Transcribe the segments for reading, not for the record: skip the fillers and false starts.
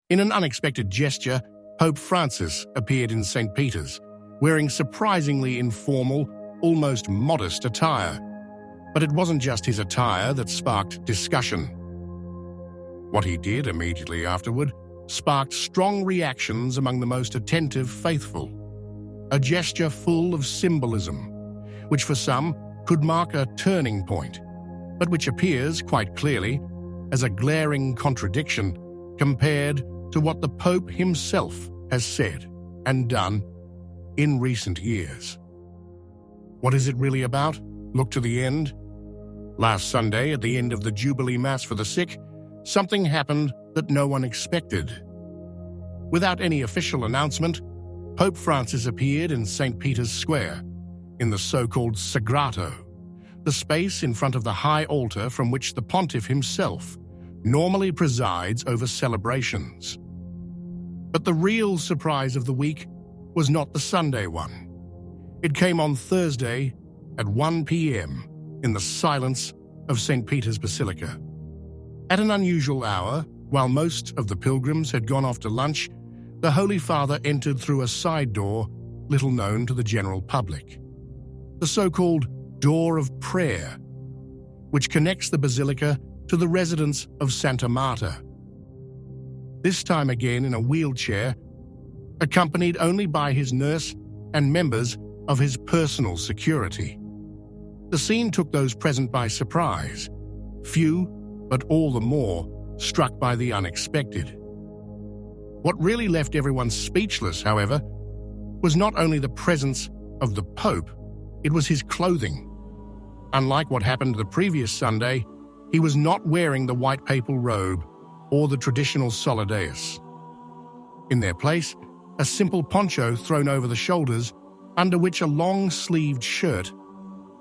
In an unexpected gesture, Pope Francis appeared in St. Peter's, wearing surprisingly informal, almost modest attire. But it wasn't just his attire that sparked discussion. What he did immediately afterward sparked strong reactions among the most attentive faithful. A gesture full of symbolism, which for some could mark a turning point, but which appears quite clearly as a glaring contradiction compared to what the Pope himself has said and done in recent years. What is it really about? Look to the end. Last Sunday, at the end of the Jubilee Mass for the sick, something happened that no one expected. Without any official announcement, Pope Francis appeared in St. Peter's Square, in the so-called Sagrato, the space in front of the high altar from which the pontiff himself normally presides over celebrations. But the real surprise of the week was not the Sunday one. It came on Thursday at 1 p.m. in the silence of St. Peter's Basilica. At an unusual hour, while most of the pilgrims had gone off to lunch, the Holy Father entered through a side door little known to the general public. The so-called Door of Prayer, which connects the Basilica to the residence of Santa Marta. This time again in a wheelchair, accompanied only by his nurse and members of his personal security. The scene took those present by surprise, few, but all the more, struck by the unexpected. What really left everyone speechless, however, was not only the presence of the Pope, it was his clothing. Unlike what happened the previous Sunday, he was not wearing the white papal robe or the traditional solidaeus. In their place, a simple poncho thrown over the shoulders, under which a long-sleeved shirt,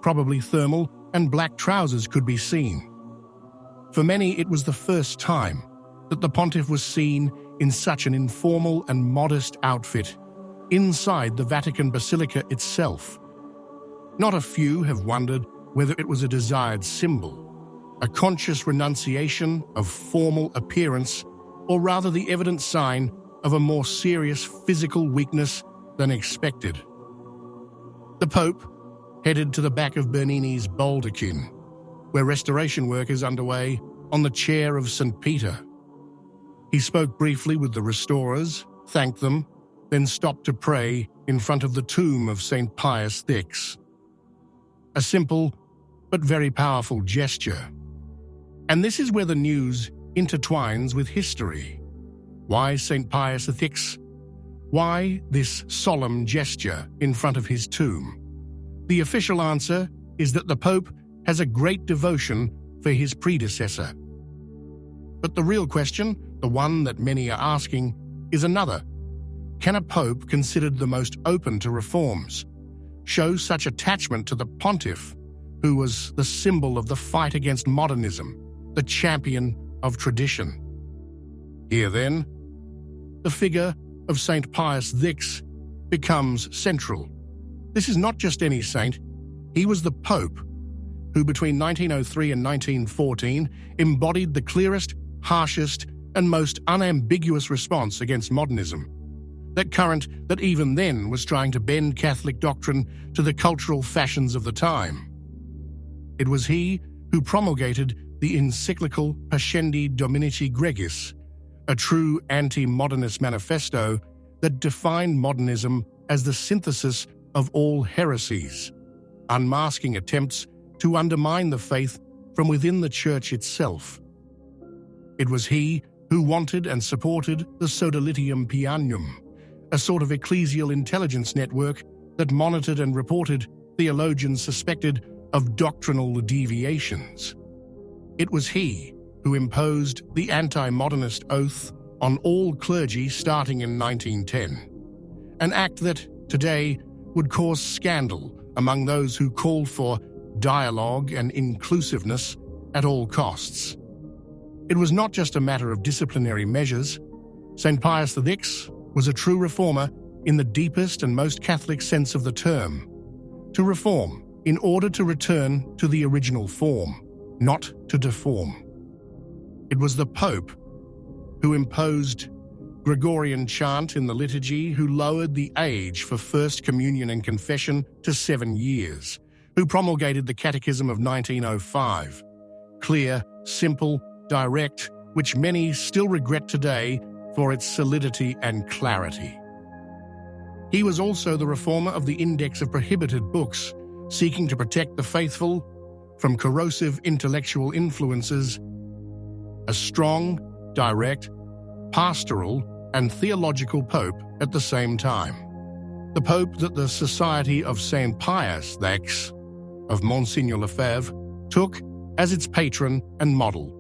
probably thermal, and black trousers could be seen. For many, it was the first time that the pontiff was seen in such an informal and modest outfit inside the Vatican Basilica itself. Not a few have wondered whether it was a desired symbol, a conscious renunciation of formal appearance, or rather the evident sign of a more serious physical weakness than expected. The Pope headed to the back of Bernini's baldachin, where restoration work is underway on the chair of St. Peter. He spoke briefly with the restorers, thanked them, then stopped to pray in front of the tomb of St. Pius VI. A simple but very powerful gesture. And this is where the news intertwines with history. Why St. Pius VI? Why this solemn gesture in front of his tomb? The official answer is that the Pope has a great devotion for his predecessor. But the real question, the one that many are asking, is another. Can a Pope considered the most open to reforms show such attachment to the pontiff, who was the symbol of the fight against modernism, the champion of tradition? Here then, the figure of St. Pius VI becomes central. This is not just any saint. He was the Pope who between 1903 and 1914 embodied the clearest, harshest, and most unambiguous response against modernism, that current that even then was trying to bend Catholic doctrine to the cultural fashions of the time. It was he who promulgated the encyclical Pascendi Dominici Gregis, a true anti-modernist manifesto that defined modernism as the synthesis of all heresies, unmasking attempts to undermine the faith from within the Church itself. It was he who wanted and supported the Sodalitium Pianum, a sort of ecclesial intelligence network that monitored and reported theologians suspected of doctrinal deviations. It was he who imposed the anti-modernist oath on all clergy starting in 1910, an act that, today, would cause scandal among those who called for dialogue and inclusiveness at all costs. It was not just a matter of disciplinary measures. St. Pius VI was a true reformer in the deepest and most Catholic sense of the term. To reform in order to return to the original form, not to deform. It was the Pope who imposed Gregorian chant in the liturgy, who lowered the age for First Communion and Confession to 7 years, who promulgated the Catechism of 1905. Clear, simple, direct, which many still regret today for its solidity and clarity. He was also the reformer of the Index of Prohibited Books, seeking to protect the faithful from corrosive intellectual influences. A strong, direct, pastoral, and theological pope at the same time. The pope that the Society of St. Pius, X, of Monsignor Lefebvre, took as its patron and model,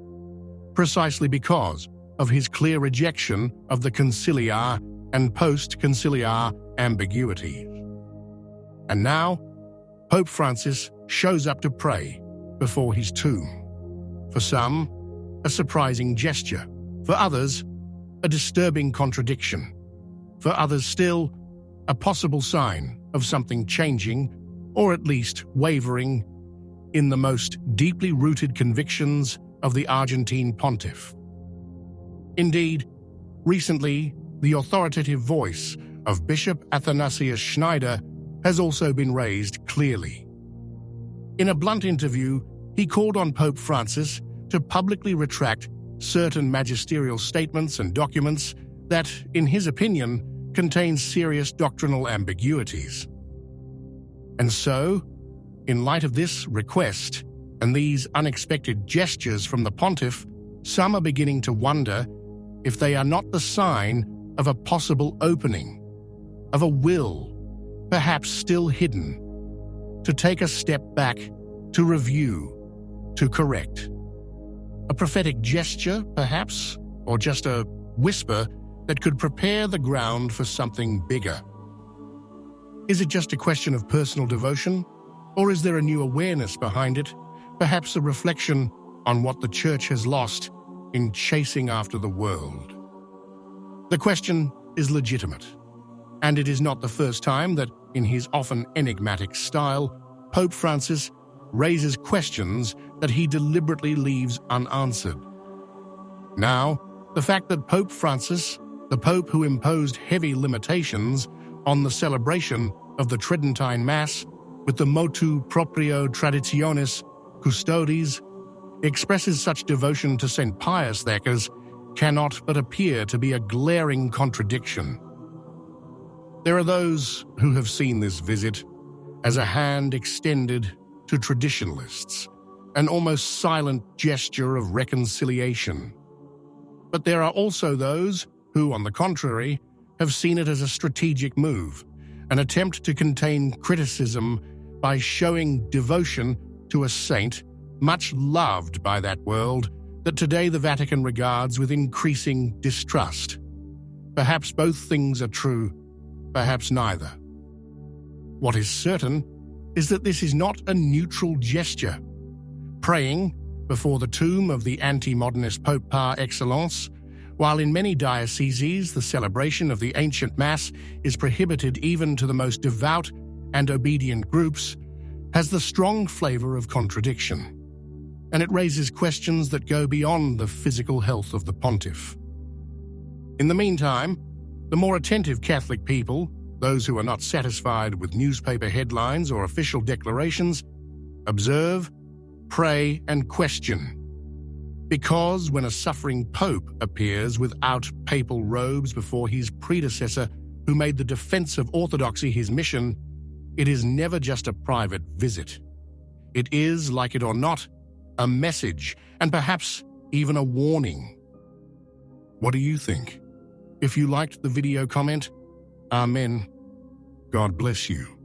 precisely because of his clear rejection of the conciliar and post-conciliar ambiguities. And now, Pope Francis shows up to pray before his tomb. For some, a surprising gesture. For others, a disturbing contradiction. For others still, a possible sign of something changing, or at least wavering, in the most deeply rooted convictions of the Argentine pontiff. Indeed, recently, the authoritative voice of Bishop Athanasius Schneider has also been raised clearly. In a blunt interview, he called on Pope Francis to publicly retract certain magisterial statements and documents that, in his opinion, contain serious doctrinal ambiguities. And so, in light of this request and these unexpected gestures from the pontiff, some are beginning to wonder if they are not the sign of a possible opening, of a will, perhaps still hidden, to take a step back, to review, to correct. A prophetic gesture, perhaps, or just a whisper that could prepare the ground for something bigger. Is it just a question of personal devotion, or is there a new awareness behind it, perhaps a reflection on what the Church has lost in chasing after the world? The question is legitimate, and it is not the first time that, in his often enigmatic style, Pope Francis raises questions that he deliberately leaves unanswered. Now, the fact that Pope Francis, the Pope who imposed heavy limitations on the celebration of the Tridentine Mass with the motu proprio traditionis custodes, expresses such devotion to St. Pius X cannot but appear to be a glaring contradiction. There are those who have seen this visit as a hand extended to traditionalists, an almost silent gesture of reconciliation. But there are also those who, on the contrary, have seen it as a strategic move, an attempt to contain criticism by showing devotion to a saint much loved by that world that today the Vatican regards with increasing distrust. Perhaps both things are true, perhaps neither. What is certain is that this is not a neutral gesture. Praying before the tomb of the anti-modernist Pope par excellence, while in many dioceses the celebration of the ancient Mass is prohibited even to the most devout and obedient groups, has the strong flavor of contradiction, and it raises questions that go beyond the physical health of the pontiff. In the meantime, the more attentive Catholic people, those who are not satisfied with newspaper headlines or official declarations, observe, pray, and question. Because when a suffering pope appears without papal robes before his predecessor who made the defense of orthodoxy his mission, it is never just a private visit. It is, like it or not, a message, and perhaps even a warning. What do you think? If you liked the video, comment. Amen. God bless you.